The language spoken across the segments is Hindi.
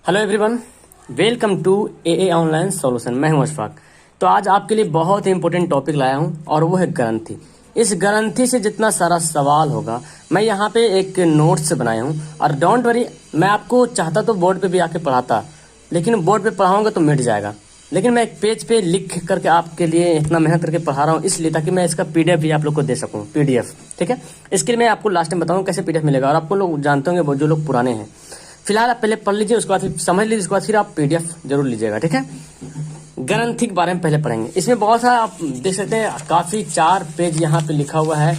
Hello everyone, welcome to a online solution. मैं हूं अशफाक। तो आज आपके लिए बहुत ही इंपॉर्टेंट टॉपिक लाया हूं और वो है ग्रंथि। इस ग्रंथि से जितना सारा सवाल होगा मैं यहाँ पे एक नोट्स बनाया हूं। और डोंट वरी, मैं आपको चाहता तो बोर्ड पे भी आके पढ़ाता, लेकिन बोर्ड पे पढ़ाऊंगा तो मिट जाएगा। लेकिन मैं एक पेज पे लिख करके आपके लिए इतना मेहनत करके पढ़ा रहा हूँ, इसलिए ताकि मैं इसका पीडीएफ भी आप लोग को दे सकूँ। पीडीएफ, ठीक है। इसके लिए मैं आपको लास्ट में बताऊँ कैसे पीडीएफ मिलेगा। और आपको लोग जानते होंगे जो लोग पुराने हैं, फिलहाल आप पहले पढ़ लीजिए, उसके बाद फिर समझ लीजिए, उसके बाद फिर आप पीडीएफ जरूर लीजिएगा, ठीक है। ग्रंथि के बारे में पहले पढ़ेंगे। इसमें बहुत सारा आप देख सकते हैं, काफी 4 पेज यहाँ पे लिखा हुआ है।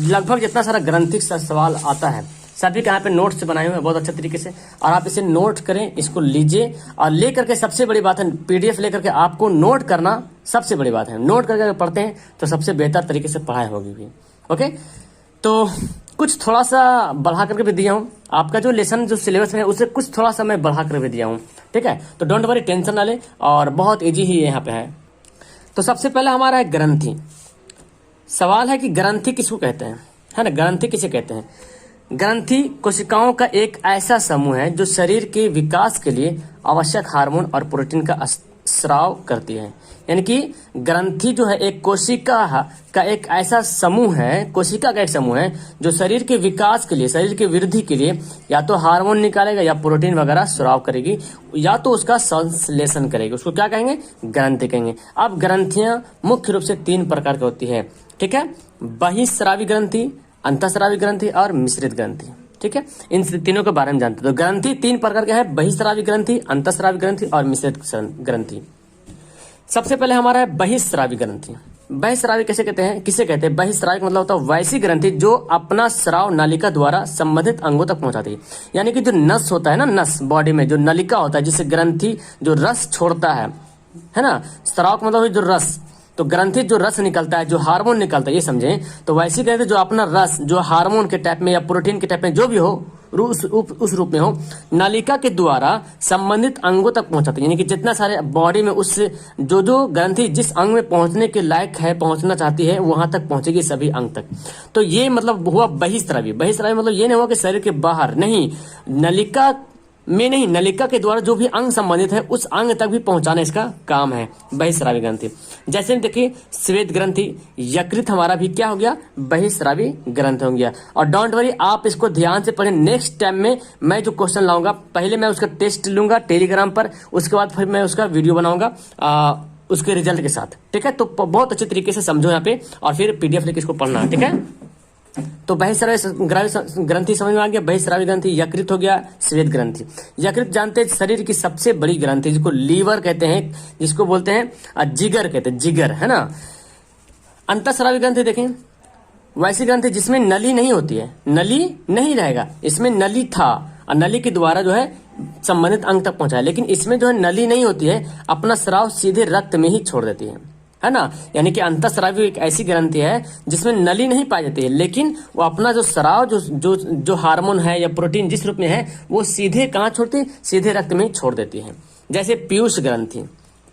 लगभग जितना सारा ग्रंथि का सवाल आता है सभी के यहाँ पे नोट्स बनाए हुए हैं बहुत अच्छे तरीके से। और आप इसे नोट करें, इसको लीजिए और लेकर के, सबसे बड़ी बात है पीडीएफ लेकर के आपको नोट करना सबसे बड़ी बात है। नोट करके अगर पढ़ते हैं तो सबसे बेहतर तरीके से पढ़ाई होगी भी। ओके, तो कुछ थोड़ा सा बढ़ा करके भी दिया हूँ। आपका जो लेसन जो सिलेबस है उससे कुछ थोड़ा सा मैं बढ़ा कर भी दिया हूँ, ठीक है। तो डोंट वरी, टेंशन ना ले, और बहुत इजी ही यहाँ पे है। तो सबसे पहले हमारा है ग्रंथि। सवाल है कि ग्रंथि किसको कहते हैं, है ना। ग्रंथि किसे कहते हैं? ग्रंथि कोशिकाओं का एक ऐसा समूह है जो शरीर के विकास के लिए आवश्यक हार्मोन और प्रोटीन का स्राव करती है। यानी कि ग्रंथि जो है एक कोशिका का एक ऐसा समूह है, कोशिका का एक समूह है जो शरीर के विकास के लिए, शरीर की वृद्धि के लिए या तो हार्मोन निकालेगा या प्रोटीन वगैरह स्राव करेगी, या तो उसका संश्लेषण करेगी। उसको क्या कहेंगे? ग्रंथि कहेंगे। अब ग्रंथियां मुख्य रूप से 3 प्रकार की होती है, ठीक है। बहिस्रावी ग्रंथि, अंतःस्रावी ग्रंथि और मिश्रित ग्रंथि, ठीक है। इन तीनों के बारे में जानते हैं। तो ग्रंथि 3 प्रकार के हैं, बहिस्रावी ग्रंथि, अंतःस्रावी ग्रंथि और मिश्रित ग्रंथि। सबसे पहले हमारा है बहिस्रावी ग्रंथि। बहिस्रावी कैसे कहते हैं, किसे कहते हैं? बहिस्रावी मतलब होता है वैसी ग्रंथि जो अपना स्राव नालिका द्वारा संबंधित अंगों तक पहुंचाती है। यानी कि जो नस होता है ना, नस बॉडी में जो नलिका होता है जिससे ग्रंथि जो रस छोड़ता है ना। स्राव का मतलब जो रस, तो ग्रंथि जो रस निकलता है, जो हार्मोन निकलता है, ये समझें। तो वैसी ग्रंथि जो अपना रस, जो हार्मोन के टाइप में या प्रोटीन के टाइप में जो भी हो, उस रूप में हो, नालिका के द्वारा संबंधित अंगों तक पहुंचाते हैं। यानी कि जितना सारे बॉडी में उस जो ग्रंथि जिस अंग में पहुंचने के लायक है, पहुंचना चाहती है, वहां तक पहुंचेगी, सभी अंग तक। तो ये मतलब हुआ बहिस्रावी। बहिस्रावी मतलब ये नहीं हुआ कि शरीर के बाहर, नहीं, नलिका में नहीं, नलिका के द्वारा जो भी अंग संबंधित है उस अंग तक भी पहुंचाना इसका काम है, बहिस्रावी ग्रंथि। जैसे देखिए श्वेत ग्रंथि, यकृत हमारा भी क्या हो गया? बहिस्रावी ग्रंथि हो गया। और डोंट वरी, आप इसको ध्यान से पढ़ें। नेक्स्ट टाइम में मैं जो क्वेश्चन लाऊंगा, पहले मैं उसका टेस्ट लूंगा टेलीग्राम पर, उसके बाद फिर मैं उसका वीडियो बनाऊंगा उसके रिजल्ट के साथ, ठीक है। तो बहुत अच्छे तरीके से समझो यहाँ पे, और फिर पीडीएफ लेके इसको पढ़ना, ठीक है। तो बहिस्रावी ग्रंथि समझ में आ गया। बहिस्रावी ग्रंथि, यकृत हो गया, श्वेत ग्रंथि। यकृत जानते हैं शरीर की सबसे बड़ी ग्रंथि, जिसको लीवर कहते हैं, जिसको बोलते हैं जिगर कहते हैं, जिगर, है ना। अंतःस्रावी ग्रंथि देखें, वैसी ग्रंथि जिसमें नली नहीं होती है, नली नहीं रहेगा, इसमें नली था और नली के द्वारा जो है संबंधित अंग तक पहुंचाया, लेकिन इसमें जो है नली नहीं होती है, अपना स्राव सीधे रक्त में ही छोड़ देती है ना। यानी कि अंतःस्रावी एक ऐसी ग्रंथि है जिसमें नली नहीं पाई जाती है, लेकिन वो अपना जो स्राव जो हार्मोन है या प्रोटीन जिस रूप में है, वो सीधे कहाँ छोड़ती है? सीधे रक्त में ही छोड़ देती है। जैसे पीयूष ग्रंथि,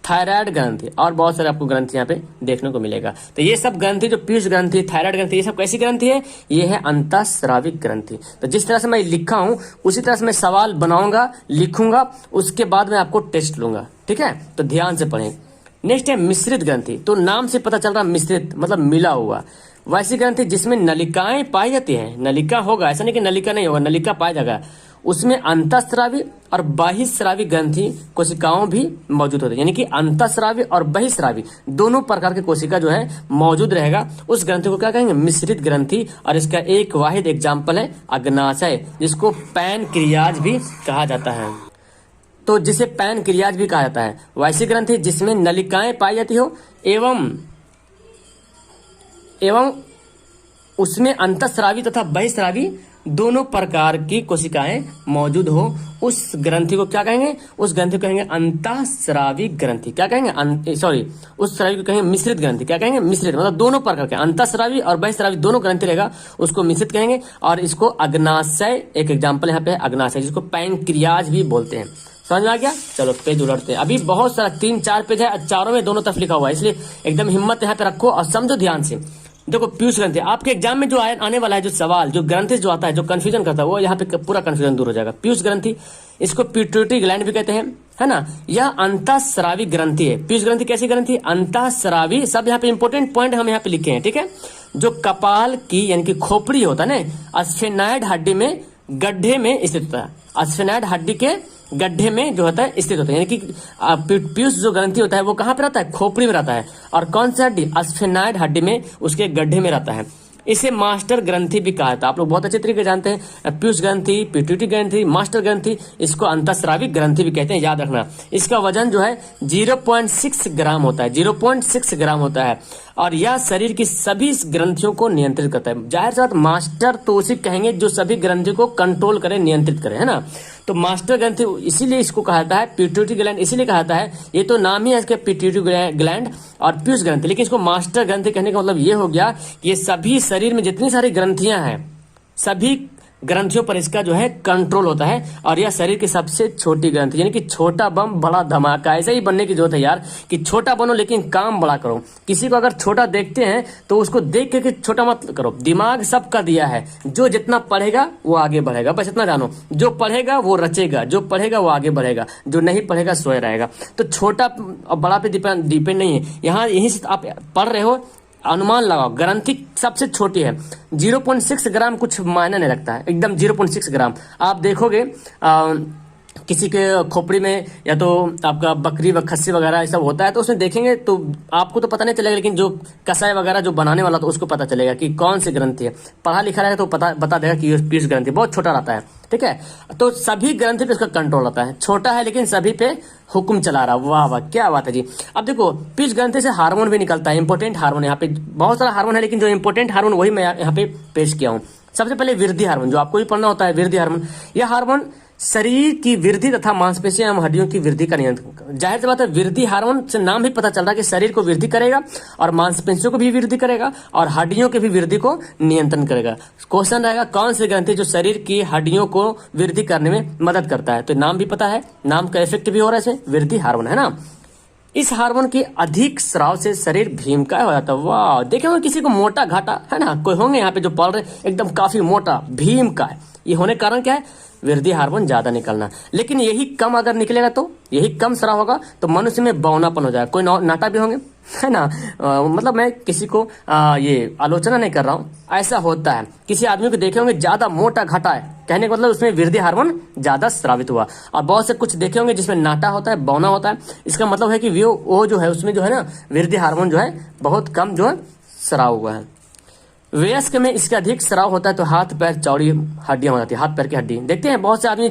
थायराइड ग्रंथि और बहुत सारे आपको ग्रंथि यहाँ पे देखने को मिलेगा। तो ये सब ग्रंथि, जो पीयूष ग्रंथि, थायराइड ग्रंथि, ये सब कैसी ग्रंथि है? ये है अंतःस्राविक ग्रंथि। तो जिस तरह से मैं लिखा हूं उसी तरह से मैं सवाल बनाऊंगा, लिखूंगा, उसके बाद मैं आपको टेस्ट लूंगा, ठीक है। तो ध्यान से पढ़ें। नेक्स्ट है मिश्रित ग्रंथि। तो नाम से पता चल रहा, मिश्रित मतलब मिला हुआ। वैसी ग्रंथि जिसमें नलिकाएं पाई जाती है, नलिका होगा, ऐसा नहीं कि नलिका नहीं होगा, नलिका पाया जाएगा। उसमें अंतःस्रावी और बहिस्रावी ग्रंथि कोशिकाओं भी मौजूद होती है। यानी कि अंतःस्रावी और बहिस्रावी दोनों प्रकार के कोशिका जो है मौजूद रहेगा, उस ग्रंथि को क्या कहेंगे? मिश्रित ग्रंथि। और इसका एक वाहिद एग्जाम्पल है अग्नाशय, जिसको पैनक्रियाज भी कहा जाता है। तो जिसे पैनक्रियाज भी कहा जाता है। वैसी ग्रंथि जिसमें नलिकाएं पाई जाती हो एवं उसमें अंतःस्रावी तथा बहिस्रावी दोनों प्रकार की कोशिकाएं मौजूद हो, उस ग्रंथि को क्या कहेंगे? उस ग्रंथि को कहेंगे अंतःस्रावी ग्रंथि। क्या कहेंगे? उस स्रावी को कहेंगे मिश्रित ग्रंथि। क्या कहेंगे? मिश्रित मतलब दोनों प्रकार के, अंतःस्रावी और बहिस्रावी दोनों ग्रंथि रहेगा, उसको मिश्रित कहेंगे। और इसको अग्नाशय, एक एग्जाम्पल यहाँ पे अग्नाशय, जिसको पैनक्रियाज भी बोलते हैं। समझ में आ गया? चलो पेज उलटते हैं। अभी बहुत सारा 3-4 पेज है, चारों में दोनों तरफ लिखा हुआ है, इसलिए एकदम हिम्मत यहाँ पे रखो और समझो ध्यान से। देखो पीयूष ग्रंथि, आपके एग्जाम में जो आने वाला है जो सवाल, जो ग्रंथि जो आता है, जो कंफ्यूजन करता है, वो यहाँ पे पूरा कंफ्यूजन दूर हो जाएगा। पीयूष ग्रंथि, इसको पिट्यूटरी ग्लैंड भी कहते हैं, है ना। यह अंतःस्रावी ग्रंथि है। पीयूष ग्रंथि कैसी ग्रंथि? अंतःस्रावी। सब यहाँ पे इंपॉर्टेंट पॉइंट हम यहाँ पे लिखे हैं, ठीक है। जो कपाल की यानी कि खोपड़ी होता है ना, स्फेनाइड हड्डी में गड्ढे में स्थित होता है। स्फेनाइड हड्डी के गड्ढे में जो होता है स्थित होता है, यानी कि पीयूष जो ग्रंथि होता है वो कहाँ पे रहता है? खोपड़ी में रहता है। और कौन सी हड्डी? स्फेनाइड हड्डी में, उसके गड्ढे में रहता है। इसे मास्टर ग्रंथि भी कहा जाता है। आप लोग बहुत अच्छे तरीके से जानते हैं, पीयूष ग्रंथि, पिट्यूटरी ग्रंथि, मास्टर ग्रंथि, इसको अंतःस्रावी ग्रंथि भी कहते हैं, याद रखना। इसका वजन जो है 0.6 ग्राम होता है, 0.6 ग्राम होता है। और यह शरीर की सभी ग्रंथियों को नियंत्रित करता है। जाहिर सी बात, मास्टर तो उसे कहेंगे जो सभी ग्रंथियों को कंट्रोल करे, नियंत्रित करे, है ना। तो मास्टर ग्रंथि इसीलिए इसको कहा जाता है पिट्यूटरी ग्लैंड, इसीलिए कहा जाता है, ये तो नाम ही है इसके पिट्यूटरी ग्लैंड और पीयूष ग्रंथि, लेकिन इसको मास्टर ग्रंथि कहने का मतलब ये हो गया कि ये सभी शरीर में जितनी सारी ग्रंथियां हैं, सभी ग्रंथियों पर इसका जो है कंट्रोल होता है। और यह शरीर की सबसे छोटी ग्रंथि, यानी कि छोटा बम बड़ा धमाका। ऐसे ही बनने की जरूरत है यार कि छोटा बनो लेकिन काम बड़ा करो। किसी को अगर छोटा देखते हैं तो उसको देख के छोटा मत करो। दिमाग सबका दिया है, जो जितना पढ़ेगा वो आगे बढ़ेगा, बस इतना जानो। जो पढ़ेगा वो रचेगा, जो पढ़ेगा वो आगे बढ़ेगा, जो नहीं पढ़ेगा सोए रहेगा। तो छोटा और बड़ा पे डिपेंड नहीं है। यहाँ यहीं से आप पढ़ रहे हो, अनुमान लगाओ, ग्रंथि सबसे छोटी है, 0.6 ग्राम कुछ मायने नहीं रखता है, एकदम 0.6 ग्राम। आप देखोगे किसी के खोपड़ी में या तो आपका बकरी व खस्सी वगैरह ये सब होता है, तो उसमें देखेंगे तो आपको तो पता नहीं चलेगा, लेकिन जो कसाई वगैरह जो बनाने वाला तो उसको पता चलेगा कि कौन सी ग्रंथि है। पढ़ा लिखा रहेगा तो बता देगा कि ये पीयूष ग्रंथि बहुत छोटा रहता है, ठीक है। तो सभी ग्रंथि पे इसका कंट्रोल रहता है, छोटा है लेकिन सभी पे हुक्म चला रहा। वाह वाह, क्या बात है जी। अब देखो पीयूष ग्रंथि से हार्मोन भी निकलता है, इंपॉर्टेंट हार्मोन। यहाँ पे बहुत सारा हार्मोन है, लेकिन जो इंपॉर्टेंट हार्मोन वही मैं यहाँ पे पेश किया हूँ। सबसे पहले वृद्धि हार्मोन, जो आपको भी पढ़ना होता है, वृद्धि हार्मोन। यह हार्मोन शरीर की वृद्धि तथा मांसपेशियों एवं हड्डियों की वृद्धि का नियंत्रण। जाहिर सी बात है, वृद्धि हार्मोन से नाम भी पता चल रहा है कि शरीर को वृद्धि करेगा और मांसपेशियों को भी वृद्धि करेगा और हड्डियों की भी वृद्धि को नियंत्रण करेगा। क्वेश्चन रहेगा कौन सी ग्रंथि जो शरीर की हड्डियों को वृद्धि करने में मदद करता है? तो नाम भी पता है, नाम का इफेक्ट भी हो रहा है इसमें, वृद्धि हार्मोन, है ना। इस हार्मोन के अधिक स्राव से शरीर भीमकाय हो जाता है। वाह, देखे होंगे किसी को मोटा घाटा, है ना, कोई होंगे यहाँ पे जो पढ़ रहे एकदम काफी मोटा, भीमकाय। ये होने का कारण क्या है? वृद्धि हार्मोन ज्यादा निकलना। लेकिन यही कम अगर निकलेगा, तो यही कम स्राव होगा तो मनुष्य में बौनापन हो जाएगा। कोई नाटा भी होंगे, है ना। मतलब मैं किसी को ये आलोचना नहीं कर रहा हूँ, ऐसा होता है। किसी आदमी को देखे होंगे ज्यादा मोटा घाटा है, कहने का मतलब उसमें वृद्धि हार्मोन ज्यादा स्रावित हुआ। और बहुत से कुछ देखे होंगे जिसमें नाटा होता है, बौना होता है, इसका मतलब है कि वो जो है उसमें जो है ना वृद्धि हार्मोन जो है बहुत कम जो है स्राव हुआ है। वयस्क में इसका अधिक स्राव होता है तो हाथ पैर चौड़ी हड्डियां हो जाती है, हाथ पैर की हड्डी। देखते हैं बहुत से आदमी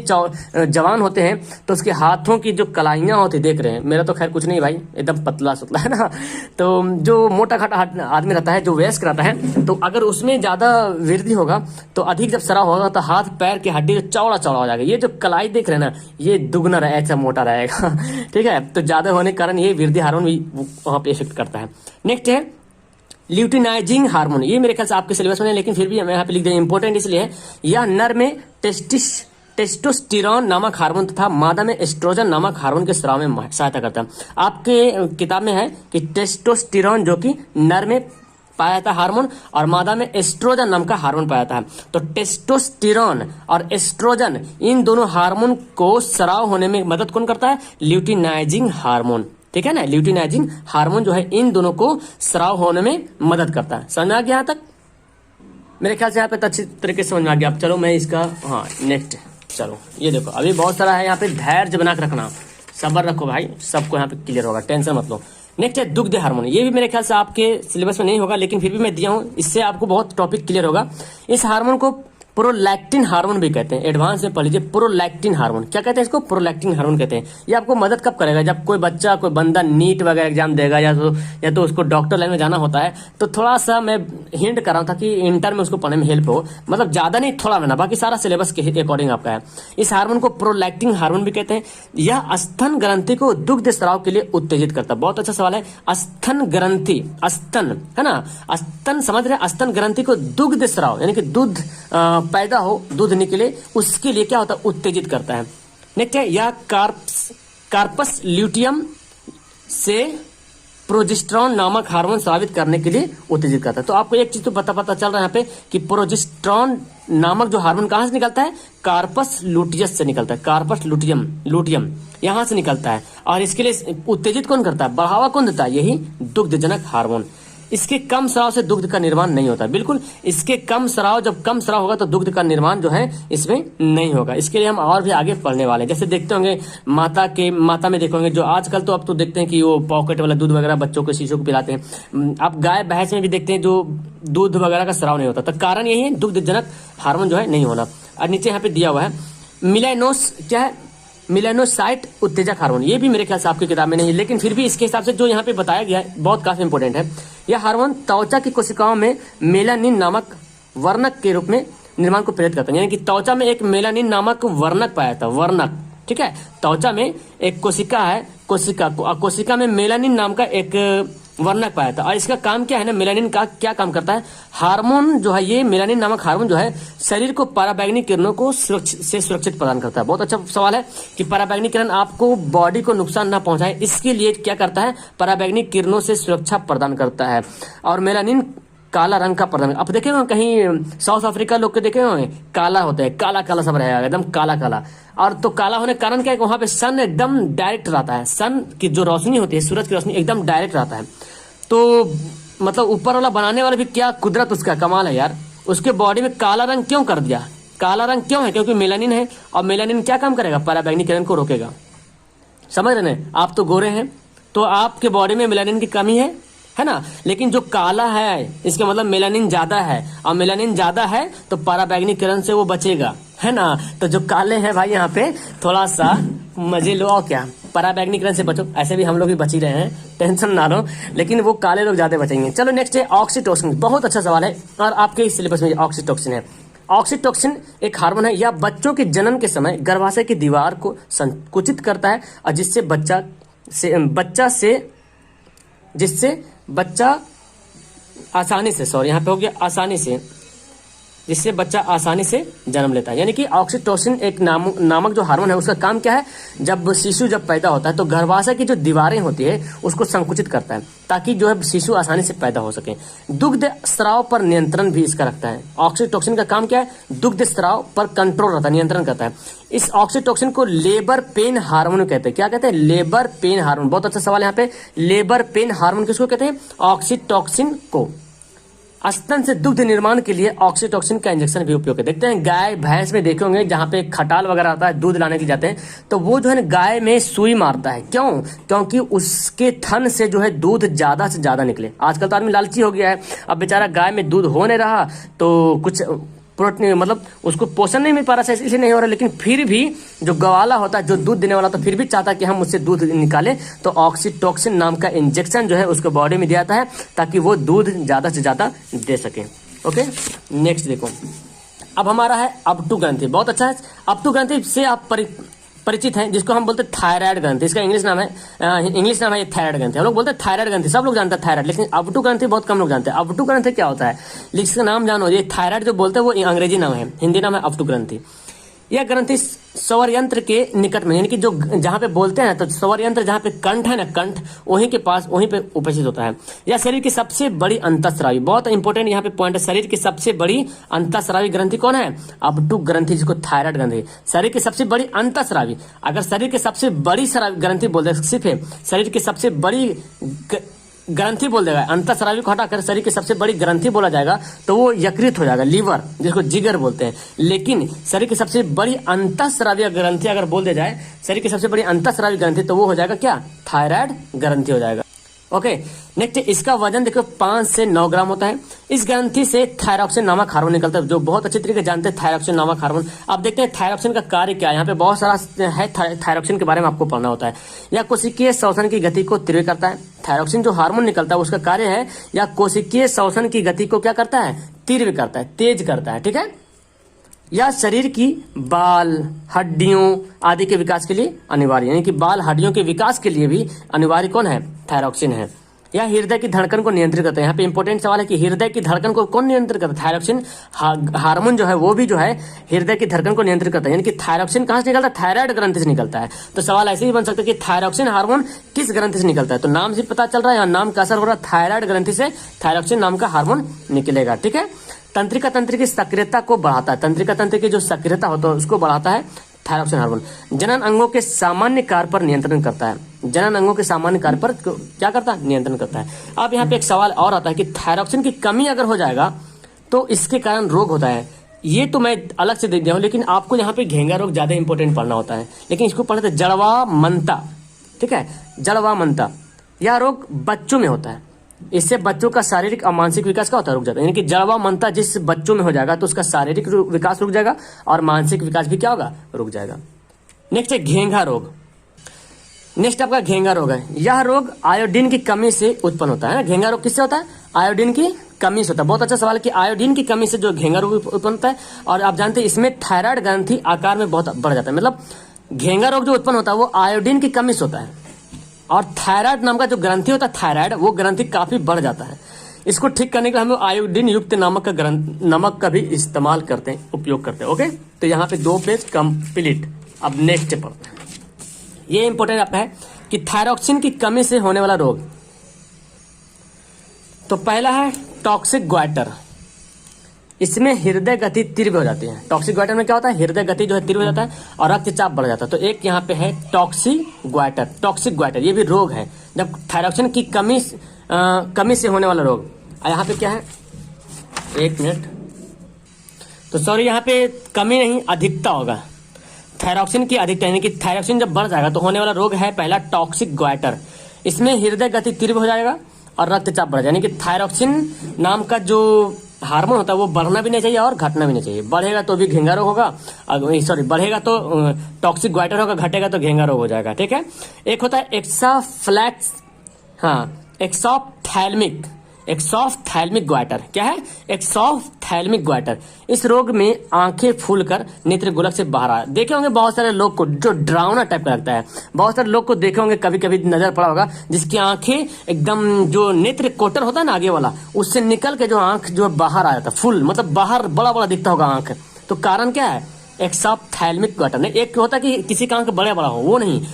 जवान होते हैं तो उसके हाथों की जो कलाइयां होती, देख रहे हैं, मेरा तो खैर कुछ नहीं भाई, एकदम पतला सुतला है ना। तो जो मोटा घाटा आदमी रहता है, जो वयस्क रहता है, तो अगर उसमें ज्यादा वृद्धि होगा तो अधिक जब स्राव होगा तो हाथ पैर की हड्डी चौड़ा चौड़ा हो जाएगा। ये जो कलाई देख रहे हैं ना, ये दुगना रहे, ऐसा मोटा रहेगा ठीक है। तो ज्यादा होने के कारण ये वृद्धि हार्मोन भी वहां पे इफेक्ट करता है। नेक्स्ट है ल्यूटिनाइजिंग हार्मोन। ये मेरे ख्याल से आपके सिलेबस में है, लेकिन फिर भी मैं यहाँ पे लिख दिया, इंपॉर्टेंट इसलिए है। यह नर में टेस्टोस्टेरोन नामक हार्मोन तथा मादा में एस्ट्रोजन नामक हार्मोन के स्राव में सहायता करता है। आपके किताब में है कि टेस्टोस्टेरोन जो कि नर में पाया जाता है हार्मोन और मादा में एस्ट्रोजन नाम का हार्मोन पाया जाता है। तो टेस्टोस्टेरोन और एस्ट्रोजन इन दोनों हार्मोन को स्राव होने में मदद कौन करता है? ल्यूटिनाइजिंग हार्मोन, ठीक है ना। ल्यूटिनाइजिंग हार्मोन जो है इन दोनों को स्राव होने में मदद करता है। समझ में आ गया यहाँ तक? मेरे ख्याल से यहाँ पे अच्छी तरीके से समझ में आ गया। अब चलो मैं इसका नेक्स्ट, चलो ये देखो, अभी बहुत सारा है यहाँ पे, धैर्य बना के रखना, सब्र रखो भाई, सबको यहाँ पे क्लियर होगा, टेंशन मत लो। नेक्स्ट है दुग्ध हार्मोन। ये भी मेरे ख्याल से आपके सिलेबस में नहीं होगा, लेकिन फिर भी मैं दिया हूँ, इससे आपको बहुत टॉपिक क्लियर होगा। इस हार्मोन को प्रोलैक्टिन हार्मोन भी कहते हैं। एडवांस में पढ़ लीजिए, प्रोलैक्टिन हार्मोन। क्या कहते हैं इसको? प्रोलैक्टिन हार्मोन कहते हैं। ये आपको मदद कब करेगा? जब कोई बच्चा, कोई बंदा नीट वगैरह एग्जाम देगा या तो उसको डॉक्टर लाइन में जाना होता है, तो थोड़ा सा मैं हिंट कर रहा हूँ ताकि इंटर में उसको पढ़ने में हेल्प हो। मतलब ज्यादा नहीं, थोड़ा ना, बाकी सारा सिलेबस के अकॉर्डिंग आपका है। इस हार्मोन को प्रोलैक्टिन हार्मोन भी कहते हैं। यह स्तन ग्रंथि को दुग्ध स्राव के लिए उत्तेजित करता है। बहुत अच्छा सवाल है। स्तन ग्रंथि, स्तन है ना, स्तन समझ रहे हैं, स्तन ग्रंथि को दुग्ध स्राव यानी कि दूध पैदा हो, दूध निकले, उसके लिए क्या होता है? उत्तेजित करता है। नेक्स्ट है यह कार्पस ल्यूटियम से प्रोजेस्टेरॉन नामक हार्मोन स्रावित करने के लिए उत्तेजित करता है। तो आपको एक चीज तो पता चल रहा है यहाँ पे कि प्रोजेस्टेरॉन नामक जो हार्मोन कहाँ से निकलता है, कार्पस लुटियस से निकलता है, कार्पस लुटियम यहां से निकलता है। और इसके लिए उत्तेजित कौन करता है, बढ़ावा कौन देता है, यही दुग्धजनक हार्मोन। इसके कम स्राव से दुग्ध का निर्माण नहीं होता, बिल्कुल इसके कम स्राव, जब कम स्राव होगा तो दुग्ध का निर्माण जो है इसमें नहीं होगा। इसके लिए हम और भी आगे पढ़ने वाले हैं। जैसे देखते होंगे माता में देखोगे जो आजकल तो अब तो देखते हैं कि वो पॉकेट वाला दूध वगैरह बच्चों को, शिशुओं को पिलाते हैं। आप गाय भैंस में भी देखते हैं जो दूध वगैरह का स्राव नहीं होता, तो कारण यही है दुग्धजनक हार्मोन जो है नहीं होना। और नीचे यहाँ पे दिया हुआ है मिलेनोस, क्या है, मिलेनोसाइट उत्तेजक हार्मोन। ये भी मेरे ख्याल से आपकी किताब में नहीं है, लेकिन फिर भी इसके हिसाब से जो यहाँ पे बताया गया है बहुत काफी इंपॉर्टेंट है। यह हार्मोन त्वचा की कोशिकाओं में मेलानिन नामक वर्णक के रूप में निर्माण को प्रेरित करता है। यानी कि त्वचा में एक मेलानिन नामक वर्णक पाया था, वर्णक, ठीक है। त्वचा में एक कोशिका है, कोशिका में मेलानिन नाम का एक वर्णक पाया था। और इसका काम क्या है ना, मेलानिन का क्या काम करता है, हार्मोन जो है, ये मेलानिन नामक हार्मोन जो है शरीर को पराबैंगनी किरणों को सुरक्षित प्रदान करता है। बहुत अच्छा सवाल है कि पराबैंगनी किरण आपको बॉडी को नुकसान ना पहुंचाए, इसके लिए क्या करता है, पराबैंगनी किरणों से सुरक्षा प्रदान करता है। और मेलानिन काला रंग का प्रदान, आप देखे होंगे कहीं साउथ अफ्रीका लोग के देखे होंगे काला होता है, काला काला सब रहेगा, एकदम काला काला। और तो काला होने का कारण क्या है, वहां पे सन एकदम डायरेक्ट रहता है, सन की जो रोशनी होती है, सूरज की रोशनी एकदम डायरेक्ट रहता है। तो मतलब ऊपर वाला बनाने वाला भी क्या कुदरत उसका कमाल है यार, उसके बॉडी में काला रंग क्यों कर दिया, काला रंग क्यों है, क्योंकि मेलानिन है। और मेलानिन क्या काम करेगा, पराबैंगनी किरण को रोकेगा। समझ रहे हैं, आप तो गोरे हैं तो आपके बॉडी में मेलानिन की कमी है ना, लेकिन जो काला है इसका मतलब मेलानिन ज्यादा है, और मेलानिन ज्यादा है तो पराबैंगनी किरण से वो बचेगा, है ना। तो जो काले हैं भाई यहाँ पे थोड़ा सा मजे लो, और क्या, पराबैंगनी किरण से बचो। ऐसे भी हम लोग भी बच ही रहे हैं, टेंशन ना लो, लेकिन वो काले लोग ज्यादा बचेंगे। चलो नेक्स्ट है ऑक्सीटोसिन। बहुत अच्छा सवाल है और आपके सिलेबस में ऑक्सीटोसिन है। ऑक्सीटोसिन एक हार्मोन है, यह बच्चों के जन्म के समय गर्भाशय की दीवार को संकुचित करता है, और जिससे बच्चा आसानी से, सॉरी यहाँ पे हो गया आसानी से, जिससे बच्चा आसानी से जन्म लेता है। यानी कि ऑक्सीटोसिन एक नामक जो हार्मोन है, उसका काम क्या है, जब शिशु जब पैदा होता है तो गर्भाशय की जो दीवारें होती है उसको संकुचित करता है, ताकि जो है शिशु आसानी से पैदा हो सके। दुग्ध स्राव पर नियंत्रण भी इसका रखता है। ऑक्सीटोसिन का काम क्या है, दुग्ध स्राव पर कंट्रोल रहता है, नियंत्रण करता है। इस ऑक्सीटोसिन को लेबर पेन हार्मोन कहते हैं। क्या कहते हैं, लेबर पेन हार्मोन। बहुत अच्छा सवाल यहाँ पे, लेबर पेन हार्मोन किसको कहते हैं, ऑक्सीटोसिन को। स्तन से दुग्ध निर्माण के लिए ऑक्सीटोसिन का इंजेक्शन भी उपयोग है। देखते हैं गाय भैंस में देखे होंगे जहां पे खटाल वगैरह आता है, दूध लाने के लिए जाते हैं, तो वो जो है गाय में सुई मारता है। क्यों, क्योंकि उसके थन से जो है दूध ज्यादा से ज्यादा निकले। आजकल तो आदमी लालची हो गया है, अब बेचारा गाय में दूध हो नहीं रहा तो कुछ प्रोटीन, मतलब उसको पोषण नहीं मिल पा रहा, इसलिए नहीं हो रहा। लेकिन फिर भी जो गवाला होता है, जो दूध देने वाला, तो फिर भी चाहता है कि हम उससे दूध निकालें, तो ऑक्सीटोसिन नाम का इंजेक्शन जो है उसको बॉडी में दिया जाता है, ताकि वो दूध ज्यादा से ज्यादा दे सके। ओके, नेक्स्ट देखो, अब हमारा है अपटू ग्रंथि। बहुत अच्छा है, अपटू ग्रंथि से आप परिचित हैं, जिसको हम बोलते हैं थायराइड ग्रंथि। इसका इंग्लिश नाम है ये थायराइड ग्रंथि। हम लोग बोलते हैं थायराइड ग्रंथि, सब लोग जानते हैं थायराइड, लेकिन अपटू ग्रंथि बहुत कम लोग जानते हैं। अपटू ग्रंथि क्या होता है, इसका नाम जानो, ये थायराइड जो बोलते हैं वो अंग्रेजी नाम है, हिंदी नाम है अपटू ग्रंथि। यह ग्रंथि स्वर यंत्र के निकट में, यानी कि जो जहां पे बोलते हैं तो स्वर यंत्र जहां पे कंठ है ना, कंठ वहीं के पास, वहीं पे उपस्थित होता है। यह शरीर की सबसे बड़ी अंतःस्रावी, बहुत इंपॉर्टेंट यहाँ पे पॉइंट है, शरीर की सबसे बड़ी अंतःस्रावी ग्रंथि कौन है, अपटू ग्रंथि, जिसको थायराइड ग्रंथि। शरीर की सबसे बड़ी अंतःस्रावी, अगर शरीर की सबसे बड़ी ग्रंथि बोल दे, सिर्फ शरीर की सबसे बड़ी ग्रंथि बोल देगा, अंतःस्रावी को हटाकर शरीर की सबसे बड़ी ग्रंथि बोला जाएगा तो वो यकृत हो जाएगा, लीवर, जिसको जिगर बोलते हैं। लेकिन शरीर की सबसे बड़ी अंतःस्रावी ग्रंथि अगर बोल दिया जाए, शरीर की सबसे बड़ी अंतःस्रावी ग्रंथि, तो वो हो जाएगा क्या, थायराइड ग्रंथि हो जाएगा। ओके, नेक्स्ट इसका वजन देखो 5 से 9 ग्राम होता है। इस ग्रंथि से थायरॉक्सिन नामक हार्मोन निकलता है, जो बहुत अच्छे तरीके से जानते हैं थायरॉक्सिन नामक हार्मोन। आप देखते हैं थायरॉक्सिन का कार्य क्या है, यहाँ पे बहुत सारा है, थायरॉक्सिन के बारे में आपको पढ़ना होता है। यह कोशिकीय श्वसन की गति को तीव्र करता है। थायरॉक्सिन जो हार्मोन निकलता है उसका कार्य है, यह कोशिकीय श्वसन की गति को क्या करता है, तीव्र करता है, तेज करता है, ठीक है। यह शरीर की बाल, हड्डियों आदि के विकास के लिए अनिवार्य, यानी कि बाल हड्डियों के विकास के लिए भी अनिवार्य कौन है, थायरॉक्सिन है। यह हृदय की धड़कन को नियंत्रित करता है। यहाँ पे इंपॉर्टेंट सवाल है कि हृदय की धड़कन को कौन नियंत्रित करता है? थायरॉक्सिन हार्मोन जो है वो भी जो है हृदय की धड़कन को नियंत्रित करता है। यानी कि थायरॉक्सिन कहाँ से निकलता है? थायराइड ग्रंथि से निकलता है। तो सवाल ऐसे ही बन सकता है कि थायरॉक्सिन हार्मोन किस ग्रंथि से निकलता है? तो नाम से पता चल रहा है, नाम का असर हो रहा है, थायराइड ग्रंथि से थायरॉक्सिन नाम का हार्मोन निकलेगा। ठीक है, तंत्रिका तंत्र की सक्रियता को बढ़ाता है। तंत्रिका तंत्र की जो सक्रियता होता है उसको बढ़ाता है थायरॉक्सिन हार्मोन। जनन अंगों के सामान्य कार्य पर नियंत्रण करता है। जनन अंगों के सामान्य कार्य पर क्या करता है? नियंत्रण करता है। अब यहाँ पे एक सवाल और आता है कि थायरॉक्सिन की कमी अगर हो जाएगा तो इसके कारण रोग होता है। ये तो मैं अलग से दे दिया हूँ, लेकिन आपको यहाँ पे घेंगा रोग ज्यादा इंपॉर्टेंट पढ़ना होता है। लेकिन इसको पढ़ते जड़वा मनता। ठीक है, जड़वा मनता यह रोग बच्चों में होता है। इससे बच्चों का शारीरिक और मानसिक विकास का होता है? रुक जाता है। यानी कि जड़वा मनता जिस बच्चों में हो जाएगा तो उसका शारीरिक विकास रुक जाएगा और मानसिक विकास भी क्या होगा? रुक जाएगा। नेक्स्ट है घेंगा रोग। नेक्स्ट आपका घेंगा रोग है। यह रोग आयोडीन की कमी से उत्पन्न होता है ना। घेंगा रोग किससे होता है? आयोडीन की कमी से होता है। बहुत अच्छा सवाल है कि आयोडीन की कमी से जो घेंगा रोग उत्पन्न होता है। और आप जानते हैं इसमें थायराइड ग्रंथि आकार में बहुत बढ़ जाता है। मतलब घेंगा रोग जो उत्पन्न होता है वो आयोडीन की कमी से होता है। और थायराइड नाम का जो ग्रंथि होता है, थायराइड, वो ग्रंथि काफी बढ़ जाता है। इसको ठीक करने के लिए हम लोग आयोडीन युक्त नमक का भी इस्तेमाल करते हैं, उपयोग करते हैं। ओके, तो यहाँ पे 2 पेज कंप्लीट। अब नेक्स्ट पढ़ते हैं। ये इंपॉर्टेंट आपका है कि थायरॉक्सिन की कमी से होने वाला रोग। तो पहला है टॉक्सिक ग्वाइटर। इसमें हृदय गति तीव्र हो जाती है। टॉक्सिक ग्वाइटर में क्या होता है? हृदय गति जो है तीव्र हो जाता है और रक्तचाप बढ़ जाता है। तो एक यहाँ पे है टॉक्सिक ग्वाइटर। टॉक्सिक ग्वाइटर ये भी रोग है, जब थायरॉक्सिन की कमी से होने वाला रोग। यहाँ पे क्या है? 1 मिनट, तो सॉरी, यहाँ पे कमी नहीं, अधिकता होगा। थायरॉक्सिन की अधिकता, यानी कि थायरॉक्सिन जब बढ़ जाएगा तो होने वाला रोग है पहला टॉक्सिक ग्वाइटर। इसमें हृदय गति तीव्र हो जाएगा और रक्तचाप बढ़ जाएगा। यानी कि थायरॉक्सिन नाम का जो हार्मोन होता है वो बढ़ना भी नहीं चाहिए और घटना भी नहीं चाहिए। बढ़ेगा तो भी घेंगा रोग होगा, सॉरी, बढ़ेगा तो टॉक्सिक ग्वाइटर होगा, घटेगा तो घेंगा रोग हो जाएगा। ठीक है, एक होता है एक्साफ्लैक्स, एक्सॉफ्थैल्मिक ग्वाइटर। क्या है? एक्सॉफ्थैल्मिक ग्वाइटर। इस रोग में आंखें फूलकर नेत्र गोलक से बाहर आ। देखे होंगे बहुत सारे लोग को जो डरावना टाइप का लगता है। बहुत सारे लोग को देखे होंगे, कभी कभी नजर पड़ा होगा, जिसकी आंखें एकदम जो नेत्र कोटर होता है ना आगे वाला, उससे निकल के जो आंख जो बाहर आ जाता है, फुल मतलब बाहर बड़ा बड़ा दिखता होगा आंख। तो कारण क्या है? एक्सॉफ्थैल्मिक ग्वाइटर। नहीं, एक होता है कि किसी का आंख बड़ा बड़ा हो, वो नहीं,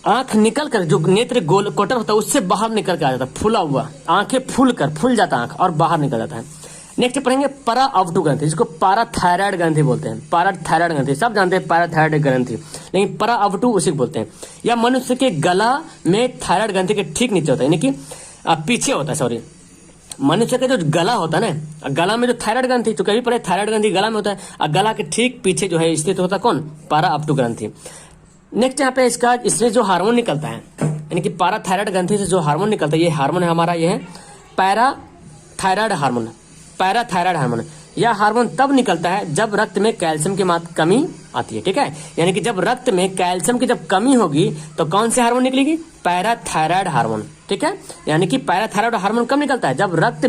आंख निकल कर जो नेत्र गोल कोटर होता है उससे बाहर निकल के आ जाता है, फूला हुआ, आंखें फूल जाता है आंख और बाहर निकल जाता है। नेक्स्ट पढ़ेंगे परा अवटु ग्रंथि, जिसको पाराथायराइड ग्रंथि बोलते हैं। पाराथायराइड ग्रंथि सब जानते हैं, पाराथायराइड ग्रंथि, लेकिन परा अवटु उसी को बोलते हैं। यह मनुष्य के गला में थायराइड ग्रंथि के ठीक नीचे होता है, यानी कि पीछे होता है, सॉरी, मनुष्य का जो गला होता है ना, गला में जो थायराइड ग्रंथि, तो कभी पढ़े थायराइड ग्रंथि गला में होता है, और गला के ठीक पीछे जो है स्थित होता है कौन? पारा अवटु ग्रंथि। नेक्स्ट यहाँ पे इससे जो हार्मोन निकलता है, यानी कि पाराथायराइड ग्रंथि से जो हार्मोन निकलता है, ये हार्मोन है हमारा, ये है पैराथायराइड हार्मोन। पैराथायराइड हार्मोन, यह हार्मोन तब निकलता है जब रक्त में कैल्शियम की मात्रा कमी आती है। ठीक है, यानी कि जब रक्त में कैल्शियम की जब कमी होगी तो कौन से हार्मोन निकलेगी? Parathyroid hormone. ठीक है, यानी कि पैराथायराइड हार्मोन कब निकलता है? जब रक्त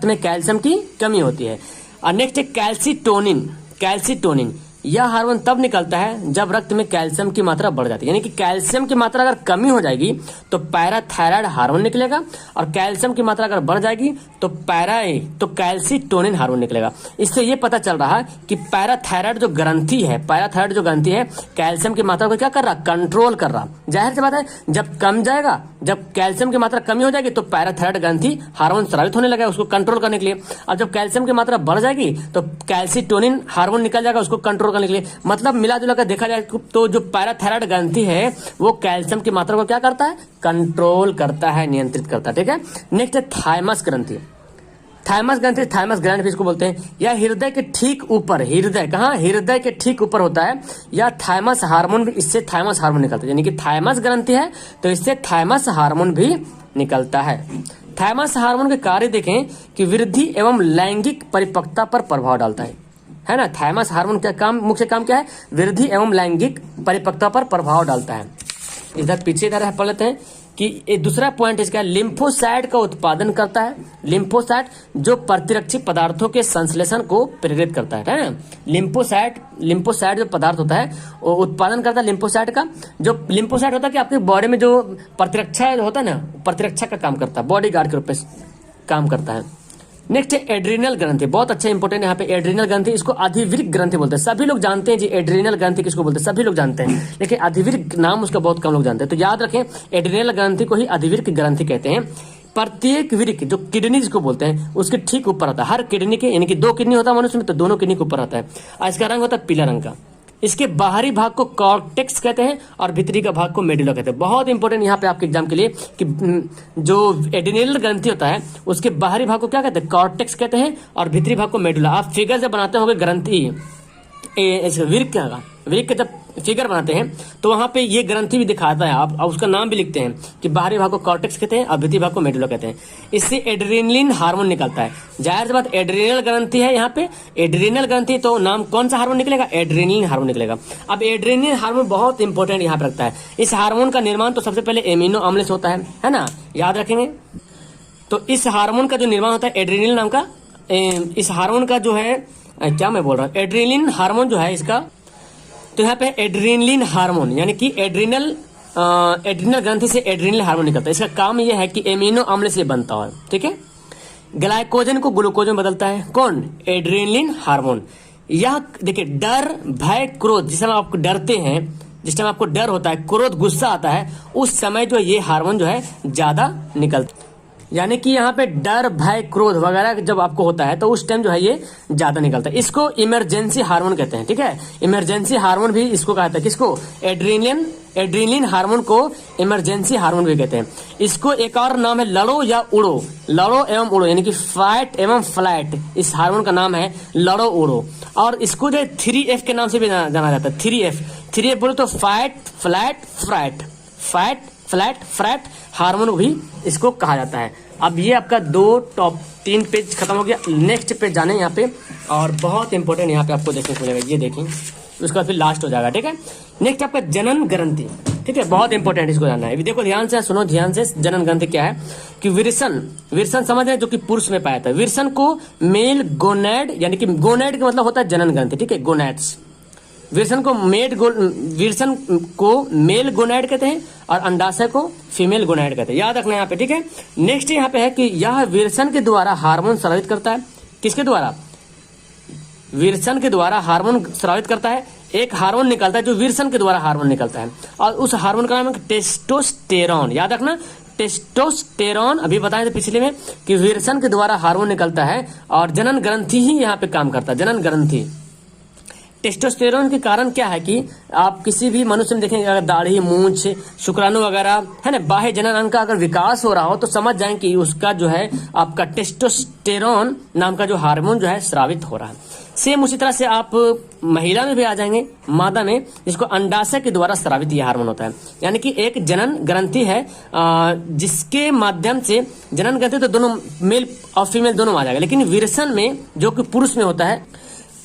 में कैल्शियम की कमी होती है। और नेक्स्ट है कैल्सीटोनिन। यह हार्मोन तब निकलता है जब रक्त में कैल्शियम की मात्रा बढ़ जाती है, यानी कि कैल्शियम की मात्रा अगर कमी हो जाएगी तो पैराथायराइड हार्मोन निकलेगा, और कैल्शियम की मात्रा अगर बढ़ जाएगी तो कैल्सीटोनिन हार्मोन निकलेगा। इससे ये पता चल रहा है कि पैराथायराइड जो ग्रंथि है कैल्शियम की मात्रा को क्या कर रहा? कंट्रोल कर रहा। जाहिर सी बात है, जब कम जाएगा, जब कैल्शियम की मात्रा कमी हो जाएगी तो पैराथायराइड ग्रंथि हार्मोन स्रावित होने लगेगा उसको कंट्रोल करने के लिए। और जब कैल्शियम की मात्रा बढ़ जाएगी तो कैल्सीटोनिन हार्मोन निकल जाएगा उसको कंट्रोल करने के लिए। मतलब मिला जुला कर देखा जाए तो जो पैराथायराइड ग्रंथि है वो कैल्शियम की मात्रा को क्या करता है? कंट्रोल करता है, नियंत्रित करता है। ठीक है, नेक्स्ट है थाइमस ग्रंथि। थाइमस ग्लैंड भी इसको बोलते हैं। यह हृदय के ठीक ऊपर, हृदय के ठीक ऊपर होता है। यह थाइमस हार्मोन भी, इससे थाइमस हार्मोन निकलता है, यानी कि थाइमस ग्रंथि है तो इससे थाइमस हार्मोन भी निकलता है। थाइमस हार्मोन के कार्य देखें कि वृद्धि एवं लैंगिक परिपक्वता पर प्रभाव डालता है ना। थाइमस हार्मोन का काम, मुख्य काम क्या है? वृद्धि एवं लैंगिक परिपक्वता पर प्रभाव डालता है। इधर पीछे इधर पढ़ लेते हैं कि ये दूसरा पॉइंट इसका लिम्फोसाइट का उत्पादन करता है। लिम्फोसाइट जो प्रतिरक्षी पदार्थों के संश्लेषण को प्रेरित करता है ना। लिम्फोसाइट जो पदार्थ होता है वो उत्पादन करता है लिम्फोसाइट का। जो लिम्फोसाइट होता है कि आपके बॉडी में जो प्रतिरक्षा होता है ना, प्रतिरक्षा का काम करता है, बॉडी गार्ड के रूप में काम करता है। नेक्स्ट है एड्रीनल ग्रंथि, बहुत अच्छा इंपॉर्टेंट यहाँ पे एड्रीनल ग्रंथि, इसको अधिवृक्क ग्रंथि बोलते हैं। सभी लोग जानते हैं जी एड्रीनल ग्रंथि किसको बोलते हैं, सभी लोग जानते हैं, लेकिन अधिवृक्क नाम उसका बहुत कम लोग जानते हैं। तो याद रखें एड्रीनल ग्रंथि को ही अधिवृक्क ग्रंथि कहते हैं। प्रत्येक वृक्क जो किडनी जिसको बोलते हैं उसके ठीक ऊपर आता है, हर किडनी के, यानी कि 2 किडनी होता है मनुष्य में, तो दोनों किडनी के ऊपर आता है और इसका रंग होता है पीला रंग का। इसके बाहरी भाग को कॉर्टेक्स कहते हैं और भीतरी का भाग को मेडुला कहते हैं। बहुत इंपॉर्टेंट यहाँ पे आपके एग्जाम के लिए कि जो एड्रीनल ग्रंथि होता है उसके बाहरी भाग को क्या कहते हैं, कॉर्टेक्स कहते हैं और भीतरी भाग को मेडुला। आप फिगर जब बनाते होंगे ग्रंथि वृक्क का जब फिगर बनाते हैं तो वहां पे ये ग्रंथि भी दिखाता है, आप उसका नाम भी लिखते हैं कि बाहरी भाग को कॉर्टेक्स कहते हैं और भीतरी भाग को मेडुला कहते हैं। इससे एड्रेनलिन हार्मोन निकलता है। जाहिर सी बात एड्रेनल ग्रंथि है, यहाँ पे एड्रेनल ग्रंथि, तो नाम कौन सा हार्मोन निकलेगा, एड्रेनलिन हार्मोन निकलेगा। अब एड्रेनलिन हार्मोन बहुत इंपॉर्टेंट यहाँ पे रखता है। इस हार्मोन का निर्माण तो सबसे पहले एमिनो अम्ल से होता है ना, याद रखेंगे। तो इस हार्मोन का जो निर्माण होता है एड्रेनलिन नाम का, इस हार्मोन का जो है क्या मैं बोल रहा हूँ, एड्रेनलिन हार्मोन जो है इसका, तो यहाँ पे एड्रेनलिन हार्मोन यानी कि एड्रिनल ग्रंथि से एड्रेनलिन हार्मोन निकलता है। इसका काम यह है कि एमिनो अम्ल से बनता है, ठीक है। ग्लाइकोजन को ग्लूकोज में बदलता है कौन, एड्रेनलिन हार्मोन। यह देखिए डर, भय, क्रोध, जिस समय आप डरते हैं, जिस टाइम आपको डर होता है, क्रोध, गुस्सा आता है, उस समय जो ये हार्मोन जो है ज्यादा निकलता है। यानी कि यहाँ पे डर, भय, क्रोध वगैरह जब आपको होता है तो उस टाइम जो है ये ज्यादा निकलता है। इसको इमरजेंसी हार्मोन कहते हैं, ठीक है। इमरजेंसी हार्मोन भी इसको कहता है, किसको, एड्रेनलिन हार्मोन को इमरजेंसी हार्मोन भी कहते हैं। इसको एक और नाम है लड़ो या उड़ो, लड़ो एवं उड़ो, यानी कि फाइट एवं फ्लाइट, इस हार्मोन का नाम है लड़ो उड़ो। और इसको जो 3F के नाम से भी जाना जाता है, 3F बोलो तो fight, flight, fright, fight, flat, frat hormone भी इसको कहा जाता है। अब ये आपका 3 पेज खत्म हो गया। नेक्स्ट पेज जाने यहाँ पे, और बहुत इंपॉर्टेंट यहाँ पे आपको देखने को मिलेगा, ये देखें, उसके बाद फिर लास्ट हो जाएगा, ठीक है। नेक्स्ट आपका जनन ग्रंथि, ठीक है, बहुत इंपॉर्टेंट, इसको जानना है। देखो ध्यान से सुनो, ध्यान से। जनन ग्रंथि क्या है कि विरसन समझ रहे हैं, जो कि पुरुष में पाया था। विरसन को मेल गोनैड, यानी कि गोनैड का मतलब होता है जनन ग्रंथि, ठीक है, गोनैड्स। विरसन को मेल गोनैड कहते हैं और अंडाशय को फीमेल गोनैड कहते हैं, याद रखना यहाँ पे, ठीक है। नेक्स्ट यहाँ पे है कि यह विरसन के द्वारा हार्मोन स्रावित करता है। किसके द्वारा, विरसन के द्वारा हार्मोन स्रावित करता है। एक हार्मोन निकलता है जो विरसन के द्वारा हार्मोन निकलता है, और उस हार्मोन का नाम है टेस्टोस्टेरॉन, याद रखना, टेस्टोस्टेरॉन। अभी बताए थे पिछले में कि विरसन के द्वारा हार्मोन निकलता है और जनन ग्रंथि ही यहाँ पे काम करता है, जनन ग्रंथि। टेस्टोस्टेरोन के कारण क्या है कि आप किसी भी मनुष्य में देखेंगे, अगर दाढ़ी, मूंछ, शुक्राणु वगैरह है ना, बाह्य जनन अंग का अगर विकास हो रहा हो तो समझ जाएं कि उसका जो है आपका टेस्टोस्टेरोन नाम का जो हार्मोन जो है स्रावित हो रहा है। सेम उसी तरह से आप महिला में भी आ जाएंगे, मादा में, जिसको अंडाशय के द्वारा स्रावित यह हार्मोन होता है। यानी कि एक जनन ग्रंथि है जिसके माध्यम से जनन ग्रंथि तो दोनों मेल और फीमेल दोनों आ जाएगा, लेकिन विरसन में जो कि पुरुष में होता है,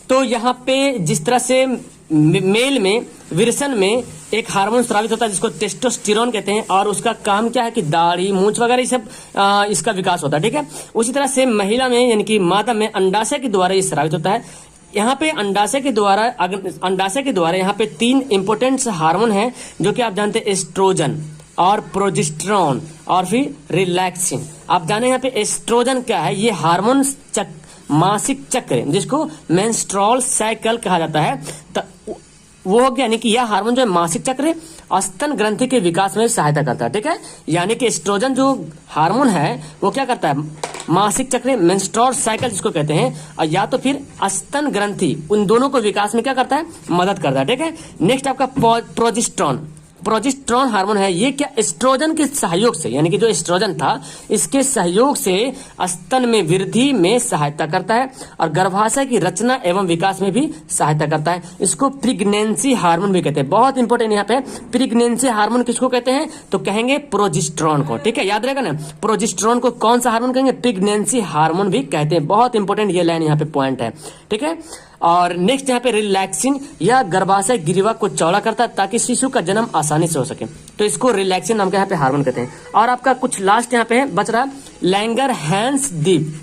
तो यहाँ पे जिस तरह से मेल में, विरसन में एक हार्मोन स्रावित होता है जिसको टेस्टोस्टेरोन कहते हैं, और उसका काम क्या है कि दाढ़ी, मूंछ वगैरह ये सब इसका विकास होता है, ठीक है। उसी तरह से महिला में यानी कि मादा में अंडाशय के द्वारा ये स्रावित होता है। यहाँ पे अंडाशय के द्वारा यहाँ पे 3 इंपोर्टेंट हार्मोन है जो कि आप जानते हैं, एस्ट्रोजन और प्रोजेस्टेरोन और फिर रिलैक्सिन। आप जाने यहाँ पे एस्ट्रोजन क्या है, ये हार्मोन मासिक चक्र जिसको मेंस्ट्रुअल साइकिल कहा जाता है, वो हो गया। यानी कि यह हार्मोन जो है मासिक चक्र स्तन ग्रंथि के विकास में सहायता करता है, ठीक है। यानी कि एस्ट्रोजन जो हार्मोन है वो क्या करता है, मासिक चक्र, मेंस्ट्रुअल साइकिल जिसको कहते हैं, और या तो फिर स्तन ग्रंथि, उन दोनों को विकास में क्या करता है, मदद करता है, ठीक है। नेक्स्ट आपका प्रोजेस्टेरोन हार्मोन है। ये क्या, एस्ट्रोजन के सहयोग से, यानी कि जो एस्ट्रोजन था इसके सहयोग से स्तन में वृद्धि में सहायता करता है और गर्भाशय की रचना एवं विकास में भी सहायता करता है। इसको प्रेगनेंसी हार्मोन भी कहते हैं। बहुत इंपॉर्टेंट यहाँ पे, प्रेगनेंसी हार्मोन किसको कहते हैं, तो कहेंगे प्रोजेस्टेरोन को, ठीक है, याद रहेगा ना। प्रोजेस्टेरोन को कौन सा हार्मोन कहेंगे, प्रेगनेंसी हार्मोन भी कहते हैं। बहुत इंपॉर्टेंट ये लाइन यहाँ पे पॉइंट है, ठीक है। और नेक्स्ट यहाँ पे रिलैक्सिन, या गर्भाशय ग्रीवा को चौड़ा करता है ताकि शिशु का जन्म आसानी से हो सके, तो इसको रिलैक्सिन नाम का यहाँ पे हार्मोन कहते हैं। और आपका कुछ लास्ट यहाँ पे बच रहा है लैंगरहैंस दीप,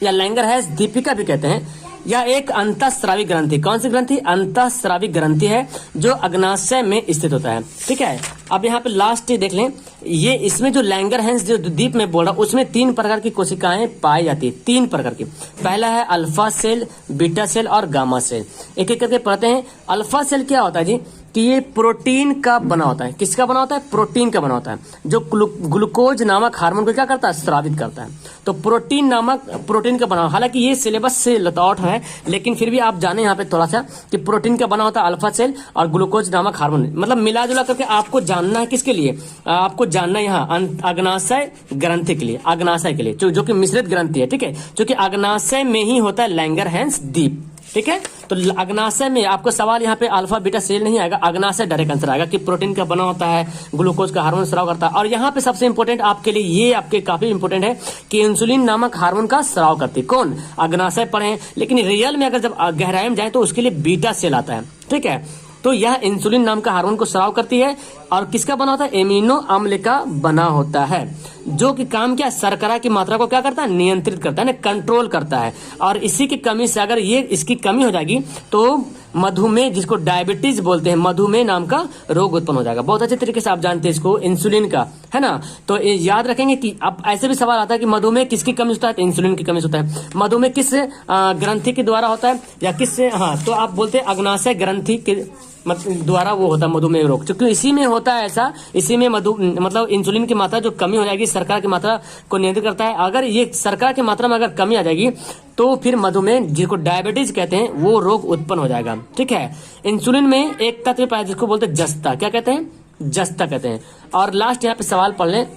या लैंगरहैंस दीपिका भी कहते हैं। यह एक अंतःस्रावी ग्रंथि, कौन सी ग्रंथि? अंतःस्रावी ग्रंथि है जो अग्नाशय में स्थित होता है। ठीक है, अब यहाँ पे लास्ट देख लें, ये इसमें जो लैंगरहैंस जो द्वीप में बोल रहा हूं उसमें 3 प्रकार की कोशिकाएं पाई जाती है, 3 प्रकार की। पहला है अल्फा सेल, बीटा सेल और गामा सेल। एक एक करके पढ़ते हैं। अल्फा सेल क्या होता है जी? कि ये प्रोटीन का बना होता है। किसका बना होता है? प्रोटीन का बना होता है, जो ग्लूकोज नामक हार्मोन को क्या करता है? स्रावित करता है। तो प्रोटीन नामक प्रोटीन का बना, हालांकि ये सिलेबस से लतआउट है, लेकिन फिर भी आप जाने यहाँ पे थोड़ा सा कि प्रोटीन का बना होता है अल्फा सेल और ग्लूकोज नामक हार्मोन, मतलब मिला जुला करके आपको जानना है किसके लिए? आपको जानना है यहाँ अग्नाशय ग्रंथि के लिए, अग्नाशय के लिए जो कि मिश्रित ग्रंथि है। ठीक है, क्योंकि अग्नाशय में ही होता है लैंगरहैंस द्वीप। ठीक है, तो अग्नाशय में आपको सवाल यहाँ पे अल्फा बीटा सेल नहीं आएगा, अग्नाशय डायरेक्ट आंसर आएगा कि प्रोटीन का बना होता है, ग्लूकोज का हार्मोन स्राव करता है। और यहाँ पे सबसे इंपॉर्टेंट आपके लिए, ये आपके काफी इंपॉर्टेंट है कि इंसुलिन नामक हार्मोन का स्राव करती है कौन? अग्नाशय पढ़े, लेकिन रियल में अगर जब गहराई में जाए तो उसके लिए बीटा सेल आता है। ठीक है, तो यह इंसुलिन नाम का हार्मोन को स्राव करती है और किसका बना होता है? एमिनो अम्ल का बना होता है, जो कि काम क्या? शर्करा की मात्रा को क्या करता है? नियंत्रित करता है ना, कंट्रोल करता है। और इसी की कमी से, अगर ये इसकी कमी हो जाएगी तो मधुमेह, जिसको डायबिटीज बोलते हैं, मधुमेह नाम का रोग उत्पन्न हो जाएगा। बहुत अच्छे तरीके से आप जानते हैं इसको, इंसुलिन का, है ना। तो ये याद रखेंगे कि अब ऐसे भी सवाल आता है कि मधुमेह किसकी कमी होता है? तो इंसुलिन की कमी होता है। मधुमेह किस ग्रंथि के द्वारा होता है या किससे? हाँ, तो आप बोलते हैं अग्नाशय ग्रंथि के द्वारा वो होता है मधुमेह रोग, क्योंकि इसी में होता है ऐसा, इसी में मतलब इंसुलिन की मात्रा जो कमी हो जाएगी, शर्करा की मात्रा को नियंत्रित करता है। अगर ये शर्करा की मात्रा में अगर कमी आ जाएगी तो फिर मधुमेह, जिसको डायबिटीज कहते हैं, वो रोग उत्पन्न हो जाएगा। ठीक है, इंसुलिन में एक तत्व पाया जिसको बोलते हैं जस्ता, क्या कहते हैं? जस्ता कहते हैं। और लास्ट यहाँ पे सवाल पढ़ लें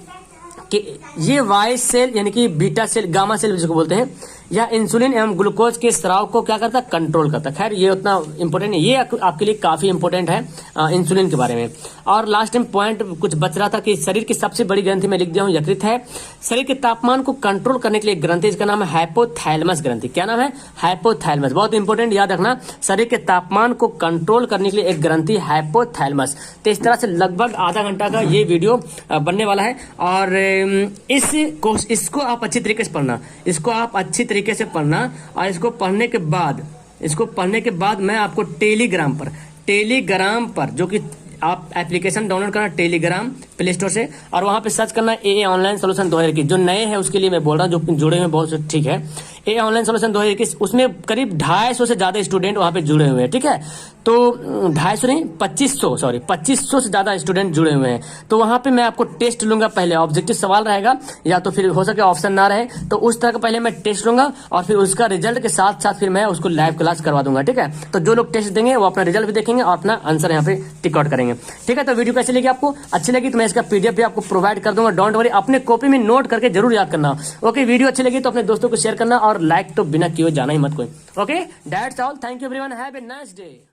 कि ये वाई सेल यानी कि बीटा सेल, गामा सेल जिसको बोलते हैं, या इंसुलिन एवं ग्लूकोज के स्राव को क्या करता है? कंट्रोल करता है। खैर ये उतना इंपॉर्टेंट नहीं, ये आपके लिए काफी इंपॉर्टेंट है इंसुलिन के बारे में। और लास्ट टाइम पॉइंट कुछ बच रहा था कि शरीर की सबसे बड़ी ग्रंथि में लिख दिया हूँ, यकृत है। शरीर के तापमान को कंट्रोल करने के लिए ग्रंथि, इसका नाम है हाइपोथैलेमस ग्रंथि। क्या नाम है? हाइपोथैलेमस। बहुत इंपॉर्टेंट, याद रखना, शरीर के तापमान को कंट्रोल करने के लिए एक ग्रंथि हाइपोथैलेमस। तो इस तरह से लगभग आधा घंटा का ये वीडियो बनने वाला है और इसको आप अच्छी तरीके से पढ़ना, इसको आप अच्छी तरीके से पढ़ना। और इसको पढ़ने के बाद मैं आपको टेलीग्राम पर जो कि आप एप्लीकेशन डाउनलोड करना टेलीग्राम प्ले स्टोर से, और वहां पे सर्च करना ए ऑनलाइन सोल्यूशन 2021। जो नए हैं उसके लिए मैं बोल रहा हूँ, जो जुड़े हुए बहुत ठीक है, ए ऑनलाइन सोल्यूशन 2021। उसमें करीब 250 से ज्यादा स्टूडेंट वहां पे जुड़े हुए हैं। ठीक है, तो 250 नहीं, 2500 से ज्यादा स्टूडेंट जुड़े हुए हैं। तो वहां पे मैं आपको टेस्ट लूंगा, पहले ऑब्जेक्टिव सवाल रहेगा, या तो फिर हो सके ऑप्शन ना रहे, तो उस तरह का पहले मैं टेस्ट लूंगा और फिर उसका रिजल्ट के साथ साथ फिर मैं उसको लाइव क्लास करवा दूंगा। ठीक है, तो जो लोग टेस्ट देंगे वो अपना रिजल्ट भी देखेंगे और अपना आंसर यहाँ पे टिक आउट करेंगे। ठीक है, तो वीडियो कैसी लगी आपको? अच्छी लगी तो मैं इसका पीडीएफ भी आपको प्रोवाइड कर दूंगा, डोंट वरी, अपने कॉपी में नोट करके जरूर याद करना। ओके, वीडियो अच्छी लगी तो अपने दोस्तों को शेयर करना और लाइक तो बिना किए जाना ही मत कोई। Okay, that's all, thank you everyone, have a nice day.